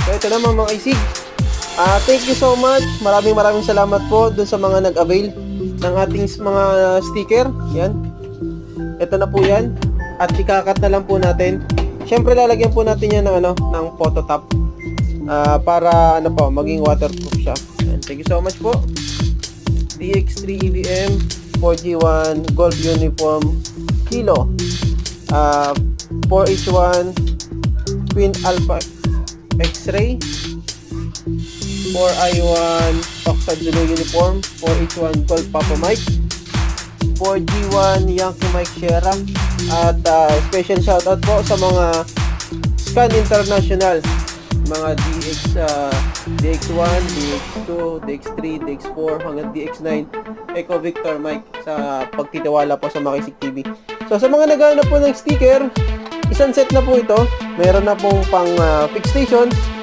So ito naman mga isig. Thank you so much. Maraming salamat po dun sa mga nag-avail ng ating mga sticker. Yan. Ito na po yan. At ikakat na lang po natin. Siyempre lalagyan po natin yan ng ng photo top. Para maging waterproof siya. Yan. Thank you so much po. DX3 EVM 4G1 Golf Uniform Kilo 4H1 Twin Alpha X-Ray 4I1 Foxtrot Zulu Uniform 4H1 Golf Papa Mike 4G1 Yankee Mike Sierra. At special shoutout po sa mga Scan International, mga DX1, DX2, DX3, DX4 hanggang DX9 Echo Victor Mike sa pagtitiwala po sa Makisig TV. So sa mga naghahanap po ng sticker, isang set na po ito. Meron na pong pang fixed station,